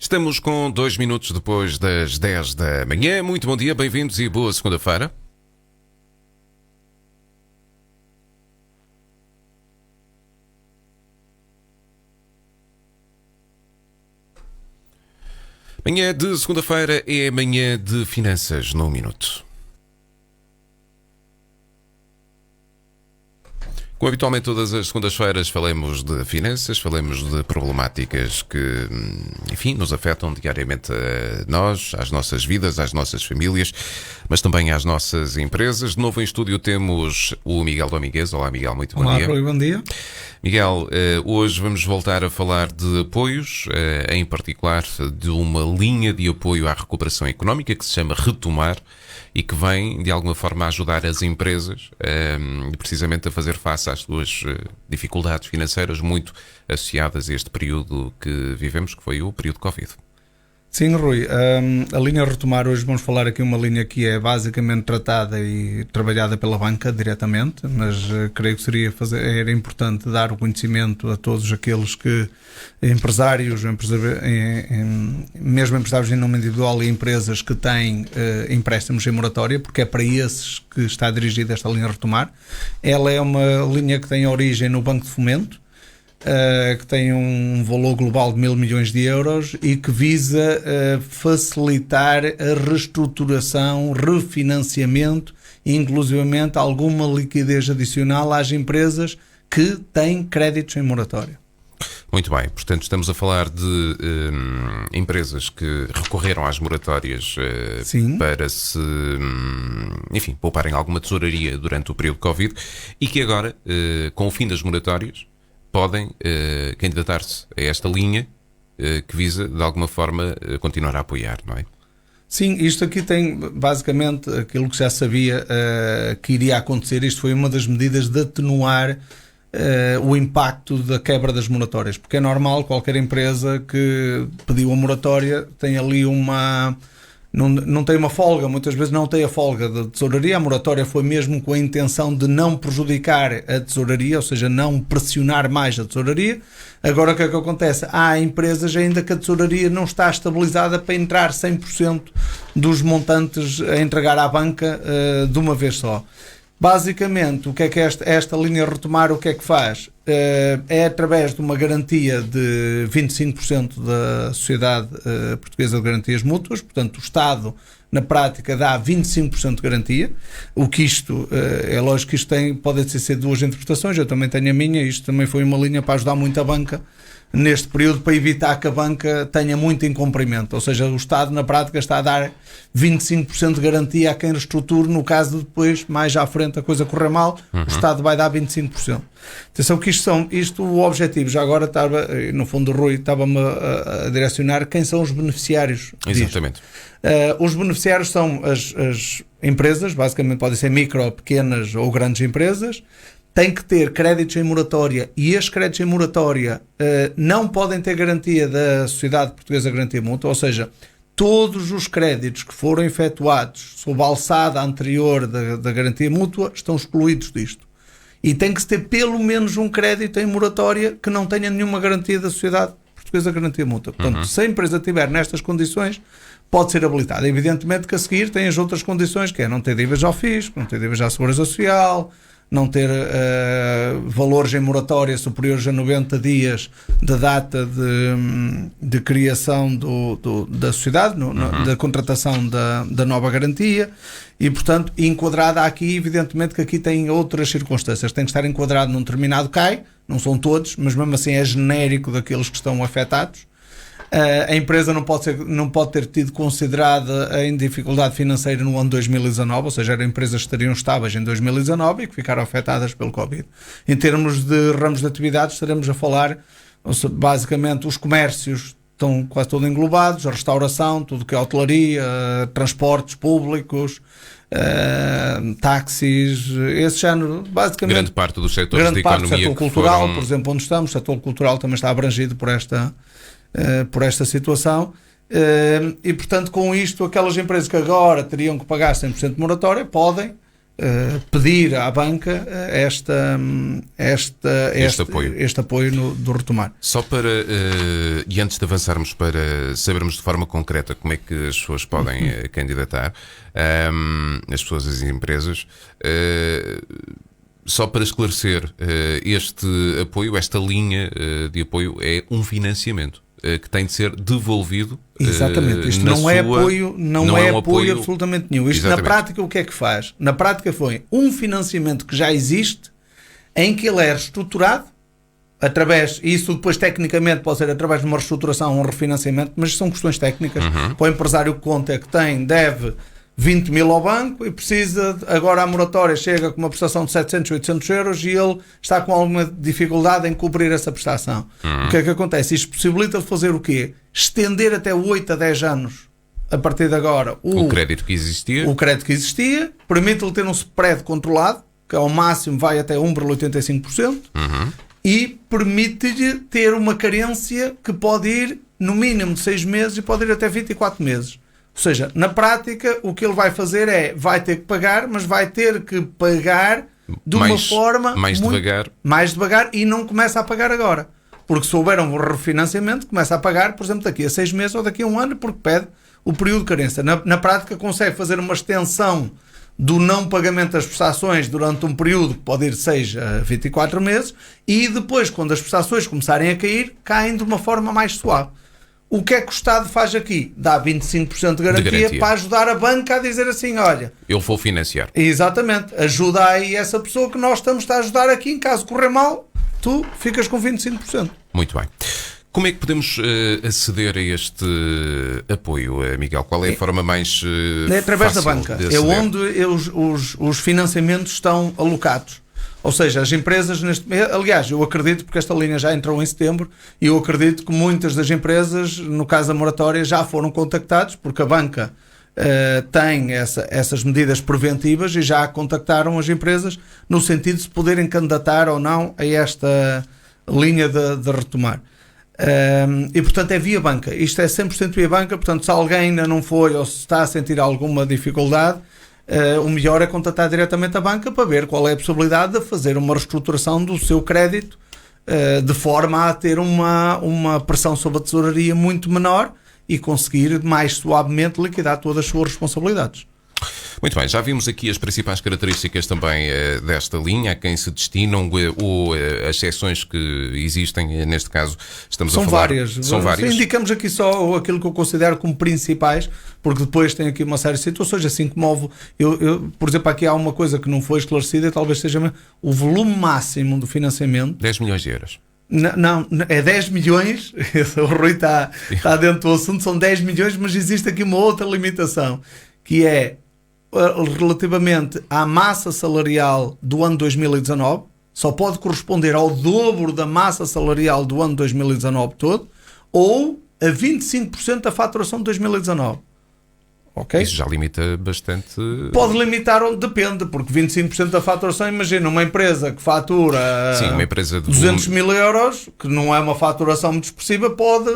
Estamos com 2 minutos depois das 10 da manhã. Muito bom dia, bem-vindos e boa segunda-feira. Manhã de segunda-feira é manhã de finanças no minuto. Como habitualmente todas as segundas-feiras falamos de finanças, falamos de problemáticas que, enfim, nos afetam diariamente a nós, às nossas vidas, às nossas famílias, mas também às nossas empresas. De novo em estúdio temos o Miguel Domingues. Olá, Miguel, muito bom dia. Olá, Rui, bom dia. Miguel, hoje vamos voltar a falar de apoios, em particular de uma linha de apoio à recuperação económica que se chama Retomar e que vem, de alguma forma, a ajudar as empresas precisamente a fazer face às suas dificuldades financeiras muito associadas a este período que vivemos, que foi o período Covid. Sim, Rui, a linha Retomar, hoje vamos falar aqui uma linha que é basicamente tratada e trabalhada pela banca diretamente, mas creio que era importante dar o conhecimento a todos aqueles que, empresários, mesmo empresários em nome individual e empresas que têm empréstimos em moratória, porque é para esses que está dirigida esta linha Retomar. Ela é uma linha que tem origem no Banco de Fomento, que tem um valor global de 1.000 milhões de euros e que visa facilitar a reestruturação, refinanciamento e inclusivamente alguma liquidez adicional às empresas que têm créditos em moratória. Muito bem, portanto estamos a falar de empresas que recorreram às moratórias para se, enfim, pouparem alguma tesouraria durante o período Covid e que agora, com o fim das moratórias, podem candidatar-se a esta linha que visa, de alguma forma, continuar a apoiar, não é? Sim, isto aqui tem basicamente aquilo que já sabia que iria acontecer. Isto foi uma das medidas de atenuar o impacto da quebra das moratórias, porque é normal, qualquer empresa que pediu a moratória tem ali não tem uma folga, muitas vezes não tem a folga da tesouraria. A moratória foi mesmo com a intenção de não prejudicar a tesouraria, ou seja, não pressionar mais a tesouraria. Agora o que é que acontece? Há empresas ainda que a tesouraria não está estabilizada para entrar 100% dos montantes a entregar à banca de uma vez só. Basicamente, o que é que esta linha Retomar, o que é que faz? É através de uma garantia de 25% da Sociedade Portuguesa de Garantias Mútuas, portanto o Estado na prática dá 25% de garantia. O que isto, é lógico que isto pode ser duas interpretações, eu também tenho a minha, isto também foi uma linha para ajudar muito a banca neste período, para evitar que a banca tenha muito incumprimento, ou seja, o Estado na prática está a dar 25% de garantia a quem reestruture, no caso de depois, mais à frente, a coisa correr mal, o Estado vai dar 25%. Atenção que isto o objetivo, já agora estava, no fundo o Rui estava-me a direcionar quem são os beneficiários disto. Exatamente. Os beneficiários são as empresas, basicamente podem ser micro, pequenas ou grandes empresas, têm que ter créditos em moratória e estes créditos em moratória não podem ter garantia da Sociedade Portuguesa de Garantia Mútua, ou seja, todos os créditos que foram efetuados sob a alçada anterior da garantia mútua estão excluídos disto. E tem que ter pelo menos um crédito em moratória que não tenha nenhuma garantia da Sociedade Portuguesa de Garantia Mútua. Portanto, se a empresa estiver nestas condições, pode ser habilitada. Evidentemente que a seguir tem as outras condições, que é não ter dívidas ao fisco, não ter dívidas à Segurança Social, não ter valores em moratória superiores a 90 dias da data de criação da sociedade, da contratação da nova garantia e, portanto, enquadrada aqui, evidentemente que aqui tem outras circunstâncias. Tem que estar enquadrado num determinado CAI, não são todos, mas mesmo assim é genérico daqueles que estão afetados. A empresa não pode ter tido considerada em dificuldade financeira no ano 2019, ou seja, eram empresas que estariam estáveis em 2019 e que ficaram afetadas pelo Covid. Em termos de ramos de atividades, estaremos a falar, basicamente, os comércios estão quase todos englobados, a restauração, tudo que é hotelaria, transportes públicos, táxis, esse género, basicamente. Grande parte dos setores da economia. Grande parte do setor cultural, por exemplo, onde estamos, o setor cultural também está abrangido por esta situação e, portanto, com isto, aquelas empresas que agora teriam que pagar 100% de moratória podem pedir à banca este apoio do Retomar. Só para, e antes de avançarmos para sabermos de forma concreta como é que as pessoas podem candidatar, as pessoas e as empresas, só para esclarecer, este apoio, esta linha de apoio é um financiamento que tem de ser devolvido. Exatamente, isto não é apoio, não é apoio absolutamente nenhum. Isto exatamente. Na prática o que é que faz? Na prática foi um financiamento que já existe, em que ele é reestruturado, isso depois tecnicamente pode ser através de uma reestruturação ou um refinanciamento, mas são questões técnicas. Para o empresário que conta que deve 20 mil ao banco e precisa, agora a moratória chega com uma prestação de 700, 800 euros e ele está com alguma dificuldade em cobrir essa prestação. O que é que acontece? Isto possibilita fazer o quê? Estender até 8 a 10 anos, a partir de agora, o crédito que existia, permite-lhe ter um spread controlado, que ao máximo vai até 1,85%, e permite-lhe ter uma carência que pode ir no mínimo de 6 meses e pode ir até 24 meses. Ou seja, na prática, o que ele vai fazer vai ter que pagar, mas vai ter que pagar de uma forma mais devagar e não começa a pagar agora. Porque se houver um refinanciamento, começa a pagar, por exemplo, daqui a 6 meses ou daqui a 1 ano, porque pede o período de carência. Na prática, consegue fazer uma extensão do não pagamento das prestações durante um período que pode ir de 6 a 24 meses e depois, quando as prestações começarem a cair, caem de uma forma mais suave. O que é que o Estado faz aqui? Dá 25% de garantia para ajudar a banca a dizer assim, olha... Eu vou financiar. Exatamente. Ajuda aí essa pessoa que nós estamos a ajudar aqui. Em caso correr mal, tu ficas com 25%. Muito bem. Como é que podemos aceder a este apoio, Miguel? Qual é a forma mais é através fácil da banca. É onde os financiamentos estão alocados. Ou seja, as empresas, aliás, eu acredito, porque esta linha já entrou em setembro, e eu acredito que muitas das empresas, no caso da moratória, já foram contactadas, porque a banca tem essas medidas preventivas e já contactaram as empresas no sentido de se poderem candidatar ou não a esta linha de Retomar. E portanto é via banca, isto é 100% via banca. Portanto, se alguém ainda não foi ou se está a sentir alguma dificuldade, o melhor é contatar diretamente a banca para ver qual é a possibilidade de fazer uma reestruturação do seu crédito, de forma a ter uma pressão sobre a tesouraria muito menor e conseguir mais suavemente liquidar todas as suas responsabilidades. Muito bem, já vimos aqui as principais características também desta linha, a quem se destinam, ou as exceções que existem, neste caso estamos a falar... São várias. Indicamos aqui só aquilo que eu considero como principais, porque depois tem aqui uma série de situações, assim como houve... por exemplo, aqui há uma coisa que não foi esclarecida, talvez seja o volume máximo do financiamento. 10 milhões de euros. Não, é 10 milhões, o Rui está dentro do assunto, são 10 milhões, mas existe aqui uma outra limitação, que é relativamente à massa salarial do ano 2019, só pode corresponder ao dobro da massa salarial do ano 2019 todo, ou a 25% da faturação de 2019. Okay? Isso já limita bastante. Pode limitar, depende, porque 25% da faturação, imagina uma empresa que fatura uma empresa de 200 mil euros, que não é uma faturação muito expressiva, pode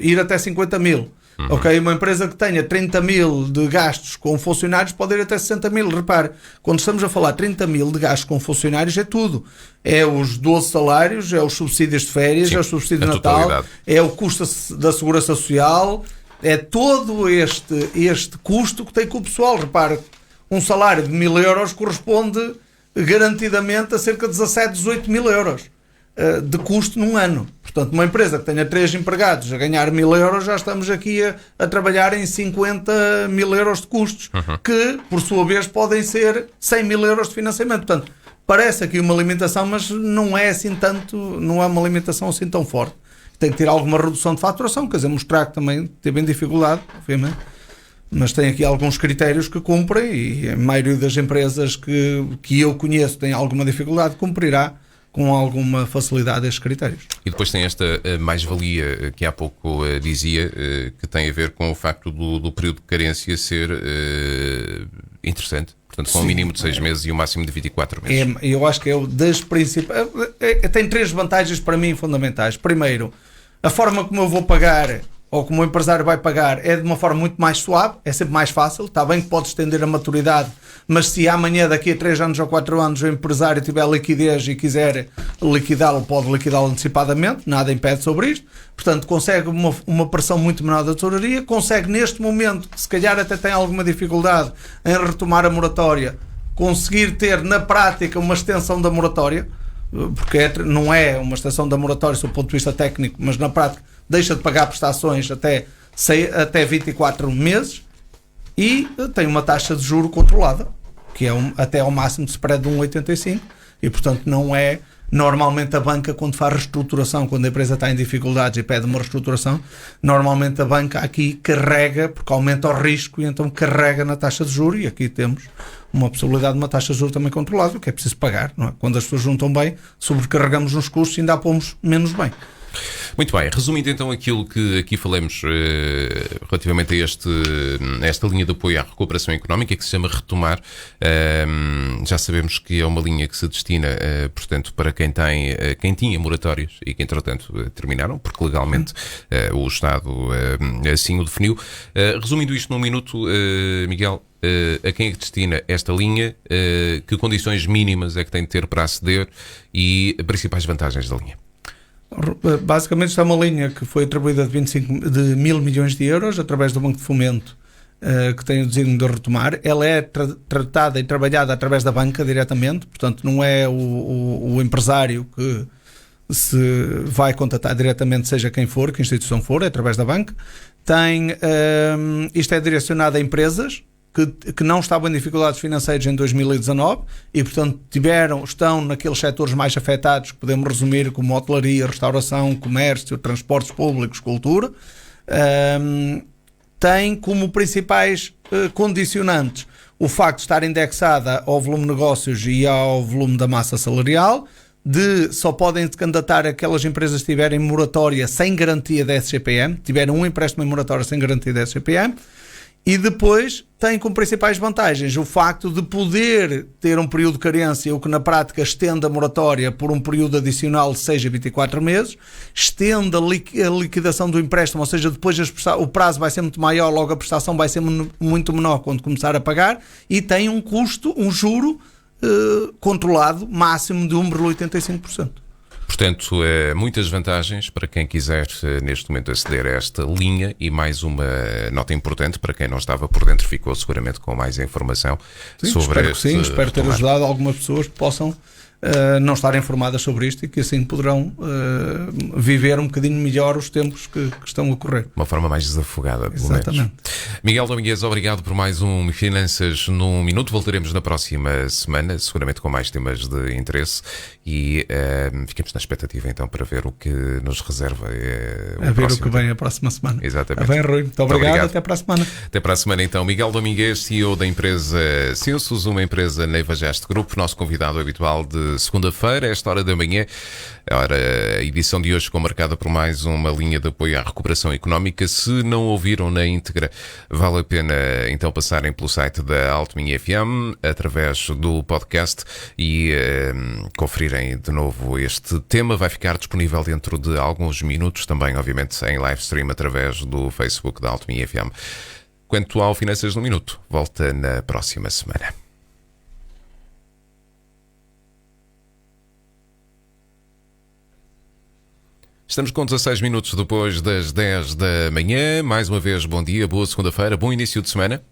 ir até 50 mil. Ok, uma empresa que tenha 30 mil de gastos com funcionários pode ir até 60 mil. Repare, quando estamos a falar 30 mil de gastos com funcionários, é tudo. É os 12 salários, é os subsídios de férias, é o subsídio de Natal, totalidade. É o custo da segurança social, é todo este custo que tem com o pessoal. Repare, um salário de 1000 euros corresponde garantidamente a cerca de 17, 18 mil euros de custo num ano. Portanto, uma empresa que tenha 3 empregados a ganhar 1000 euros, já estamos aqui a trabalhar em 50 mil euros de custos, que, por sua vez, podem ser 100 mil euros de financiamento. Portanto, parece aqui uma limitação, mas não é assim tanto, não é uma limitação assim tão forte. Tem que ter alguma redução de faturação, quer dizer, mostrar que também teve dificuldade, obviamente, mas tem aqui alguns critérios que cumprem, e a maioria das empresas que eu conheço tem alguma dificuldade, cumprirá com alguma facilidade estes critérios. E depois tem esta mais-valia que há pouco dizia, que tem a ver com o facto do período de carência ser interessante. Portanto, com um mínimo de 6 meses e um máximo de 24 meses. Eu acho que é das principais... Tem 3 vantagens para mim fundamentais. Primeiro, a forma como eu vou pagar ou como o empresário vai pagar é de uma forma muito mais suave, é sempre mais fácil. Está bem que pode estender a maturidade, mas se amanhã, daqui a 3 anos ou 4 anos, o empresário tiver liquidez e quiser liquidá-lo, pode liquidá-lo antecipadamente, nada impede sobre isto. Portanto, consegue uma pressão muito menor da tesouraria, consegue neste momento, que se calhar até tem alguma dificuldade em retomar a moratória, conseguir ter na prática uma extensão da moratória, porque não é uma extensão da moratória sob o ponto de vista técnico, mas na prática deixa de pagar prestações até 24 meses e tem uma taxa de juro controlada, que é até ao máximo de spread de 1,85, e portanto não é... Normalmente a banca, quando faz reestruturação, quando a empresa está em dificuldades e pede uma reestruturação, normalmente a banca aqui carrega, porque aumenta o risco, e então carrega na taxa de juros, e aqui temos uma possibilidade de uma taxa de juros também controlada, que é preciso pagar, não é? Quando as pessoas juntam bem, sobrecarregamos nos custos e ainda a pomos menos bem. Muito bem, resumindo então aquilo que aqui falamos relativamente a esta linha de apoio à recuperação económica, que se chama Retomar. Já sabemos que é uma linha que se destina, portanto, para quem tinha moratórias e que entretanto terminaram, porque legalmente o Estado assim o definiu. Resumindo isto num minuto, Miguel, a quem é que destina esta linha, que condições mínimas é que tem de ter para aceder e principais vantagens da linha? Basicamente está uma linha que foi atribuída de 1.000 milhões de euros através do Banco de Fomento, que tem o designo de retomar. Ela é tratada e trabalhada através da banca diretamente, portanto não é o empresário que se vai contatar diretamente, seja quem for, que instituição for, é através da banca. Isto é direcionado a empresas que não estavam em dificuldades financeiras em 2019 e, portanto, estão naqueles setores mais afetados, que podemos resumir como hotelaria, restauração, comércio, transportes públicos, cultura. Tem como principais condicionantes o facto de estar indexada ao volume de negócios e ao volume da massa salarial, só podem se candidatar aquelas empresas que tiverem moratória sem garantia da SGPM, tiverem um empréstimo em moratória sem garantia da SGPM. E depois tem como principais vantagens o facto de poder ter um período de carência, o que na prática estende a moratória por um período adicional de 6 a 24 meses, estende a liquidação do empréstimo, ou seja, depois o prazo vai ser muito maior, logo a prestação vai ser muito menor quando começar a pagar, e tem um custo, um juro controlado máximo de 1,85%. Portanto, muitas vantagens para quem quiser neste momento aceder a esta linha, e mais uma nota importante para quem não estava por dentro, ficou seguramente com mais informação sobre espero que sim, espero ter ajudado algumas pessoas que possam não estar informadas sobre isto e que assim poderão viver um bocadinho melhor os tempos que estão a ocorrer. Uma forma mais desafogada, pelo Exatamente. menos. Miguel Domingues, obrigado por mais um Finanças num Minuto. Voltaremos na próxima semana, seguramente com mais temas de interesse, e ficamos na expectativa então para ver o que nos reserva o que vem a próxima semana. Exatamente. Bem, Rui, muito obrigado. Até para a semana. Até para a semana então. Miguel Domingues, CEO da empresa Census, uma empresa Neiva Geste Group, nosso convidado habitual de segunda-feira, esta hora da manhã. A edição de hoje ficou marcada por mais uma linha de apoio à recuperação económica. Se não ouviram na íntegra, vale a pena então passarem pelo site da Alto Minho FM através do podcast e conferirem de novo este tema. Vai ficar disponível dentro de alguns minutos, também obviamente em live stream através do Facebook da Alto Minho FM. Quanto ao Finanças no Minuto, volta na próxima semana. Estamos com 16 minutos depois das 10 da manhã. Mais uma vez, bom dia, boa segunda-feira, bom início de semana.